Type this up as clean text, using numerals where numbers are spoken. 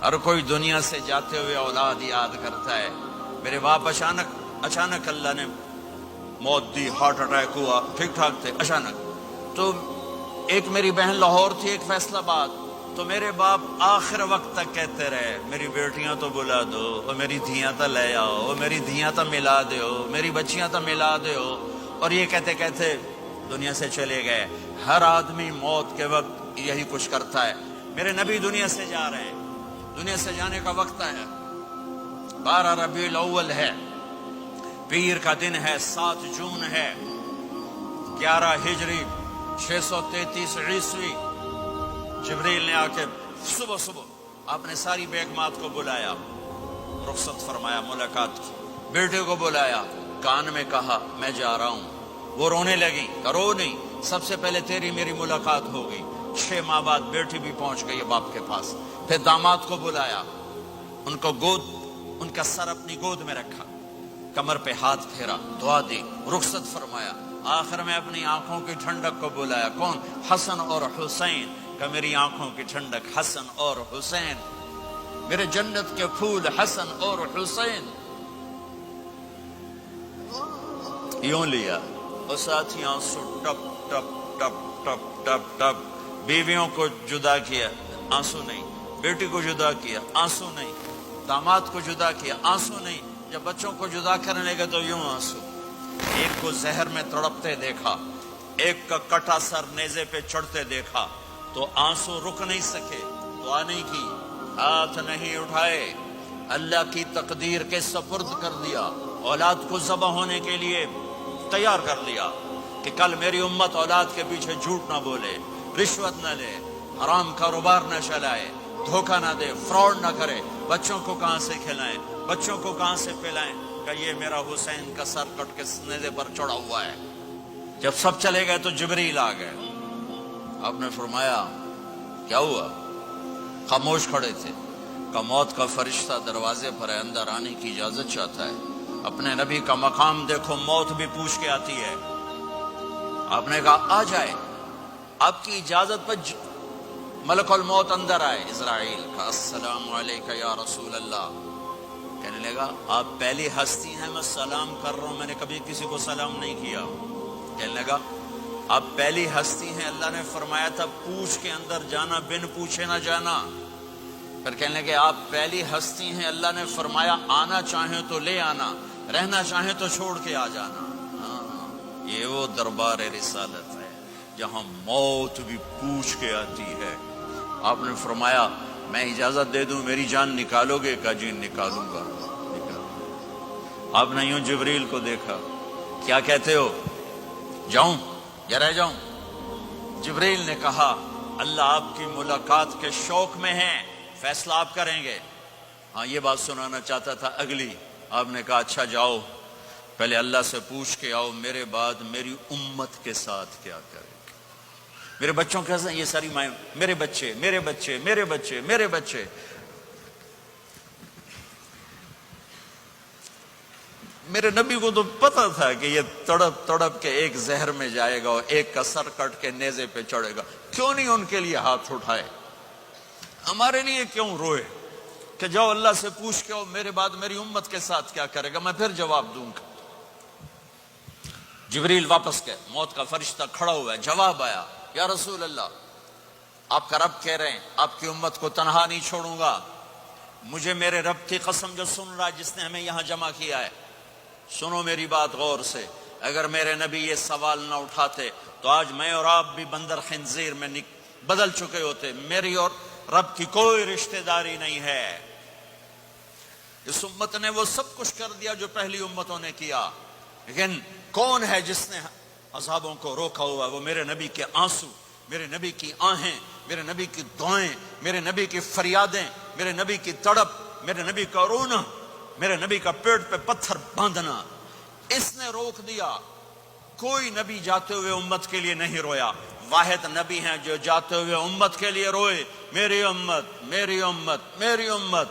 ہر کوئی دنیا سے جاتے ہوئے اولاد یاد کرتا ہے. میرے باپ اچانک اللہ نے موت دی، ہارٹ اٹیک ہوا، ٹھیک ٹھاک تھے، اچانک. تو ایک میری بہن لاہور تھی، ایک فیصل آباد. تو میرے باپ آخر وقت تک کہتے رہے میری بیٹیاں تو بلا دو، اور میری دھیاں تو لے آؤ، اور میری دھیاں تو ملا دیو، میری بچیاں تو ملا دیو. اور یہ کہتے کہتے دنیا سے چلے گئے. ہر آدمی موت کے وقت یہی کچھ کرتا ہے. میرے نبی دنیا سے جا رہے ہیں، دنیا سے جانے کا وقت ہے. 12 ربیع الاول ہے، پیر کا دن ہے، 7 جون ہے، 11 ہجری 633 عیسوی. جبریل نے آ کے صبح آپ نے ساری بیگمات کو بلایا، رخصت فرمایا، ملاقات کی. بیٹے کو بلایا، کان میں کہا میں جا رہا ہوں. وہ رونے لگی، رو نہیں، سب سے پہلے تیری میری ملاقات ہو گئی. 6 ماہ بعد بیٹی بھی پہنچ گئی باپ کے پاس. پھر داماد کو بلایا، ان کا سر اپنی گود میں رکھا، کمر پہ ہاتھ پھیرا، دعا دی، رخصت فرمایا. آخر میں اپنی آنکھوں کی ٹھنڈک کو بلایا. کون؟ حسن اور حسین. کہ میری آنکھوں کی ٹھنڈک حسن اور حسین، میرے جنت کے پھول حسن اور حسین. یوں لیا اور ساتھی آنسو ٹپ ٹپ ٹپ ٹپ ٹپ ٹپ. بیویوں کو جدا کیا، آنسو نہیں. بیٹی کو جدا کیا، آنسو نہیں. داماد کو جدا کیا، آنسو نہیں. جب بچوں کو جدا کرنے لگے تو یوں آنسو. ایک کو زہر میں تڑپتے دیکھا، ایک کا کٹا سر نیزے پہ چڑھتے دیکھا تو آنسو رک نہیں سکے. دعا نہیں کی، ہاتھ نہیں اٹھائے، اللہ کی تقدیر کے سپرد کر دیا. اولاد کو ذبح ہونے کے لیے تیار کر لیا کہ کل میری امت اولاد کے پیچھے جھوٹ نہ بولے، رشوت نہ لے، حرام کاروبار نہ چلائے، دھوکہ نہ دے، فراڈ نہ کرے. بچوں کو کہاں سے کھلائیں، بچوں کو کہاں سے پلائیں؟ کہ یہ میرا حسین کا سر کٹ کے نیزے پر چڑھا ہوا ہے. جب سب چلے گئے تو جبریل آ گئے. آپ نے فرمایا کیا ہوا؟ خاموش کھڑے تھے. کہ موت کا فرشتہ دروازے پر ہے، اندر آنے کی اجازت چاہتا ہے. اپنے نبی کا مقام دیکھو، موت بھی پوچھ کے آتی ہے. آپ نے کہا آ جائے. آپ کی اجازت پر ملک الموت اندر آئے. اسرائیل کا السلام علیکہ یا رسول اللہ. کہنے لگا آپ پہلی ہستی ہیں، میں سلام کر رہا ہوں، میں نے کبھی کسی کو سلام نہیں کیا. کہنے لگا آپ پہلی ہستی ہیں، اللہ نے فرمایا تھا پوچھ کے اندر جانا، بن پوچھے نہ جانا. پھر کہنے لگے آپ پہلی ہستی ہیں، اللہ نے فرمایا آنا چاہیں تو لے آنا، رہنا چاہیں تو چھوڑ کے آ جانا. یہ وہ دربار رسالت ہے جہاں موت بھی پوچھ کے آتی ہے. آپ نے فرمایا میں اجازت دے دوں میری جان نکالو گے؟ کا جی نکالوں گا. آپ نے یوں جبریل کو دیکھا، کیا کہتے ہو، جاؤں یا رہ جاؤں؟ جبریل نے کہا اللہ آپ کی ملاقات کے شوق میں ہے، فیصلہ آپ کریں گے. ہاں یہ بات سنانا چاہتا تھا اگلی. آپ نے کہا اچھا جاؤ، پہلے اللہ سے پوچھ کے آؤ میرے بعد میری امت کے ساتھ کیا کرے. میرے بچوں کے ساتھ، یہ ساری مائیں، میرے بچے میرے بچے میرے بچے میرے بچے. میرے نبی کو تو پتا تھا کہ یہ تڑپ تڑپ کے ایک زہر میں جائے گا اور ایک کا سر کٹ کے نیزے پہ چڑھے گا. کیوں نہیں ان کے لیے ہاتھ اٹھائے؟ ہمارے لیے کیوں روئے کہ جاؤ اللہ سے پوچھ کے آؤ میرے بعد میری امت کے ساتھ کیا کرے گا، میں پھر جواب دوں گا. جبریل واپس گئے، موت کا فرشتہ کھڑا ہوا ہے. جواب آیا یا رسول اللہ آپ کا رب کہہ رہے ہیں آپ کی امت کو تنہا نہیں چھوڑوں گا. مجھے میرے رب کی قسم جو سن رہا ہے جس نے ہمیں یہاں جمع کیا ہے، سنو میری بات غور سے. اگر میرے نبی یہ سوال نہ اٹھاتے تو آج میں اور آپ بھی بندر خنزیر میں بدل چکے ہوتے. میری اور رب کی کوئی رشتہ داری نہیں ہے. اس امت نے وہ سب کچھ کر دیا جو پہلی امتوں نے کیا، لیکن کون ہے جس نے عذابوں کو روکا ہوا؟ وہ میرے نبی کے آنسو، میرے نبی کی آہیں، میرے نبی کی دعائیں، میرے نبی کی فریادیں، میرے نبی کی تڑپ، میرے نبی کا رونا، میرے نبی کا پیٹ پہ پتھر باندھنا. اس نے روک دیا. کوئی نبی جاتے ہوئے امت کے لیے نہیں رویا. واحد نبی ہیں جو جاتے ہوئے امت کے لیے روئے، میری امت میری امت میری امت.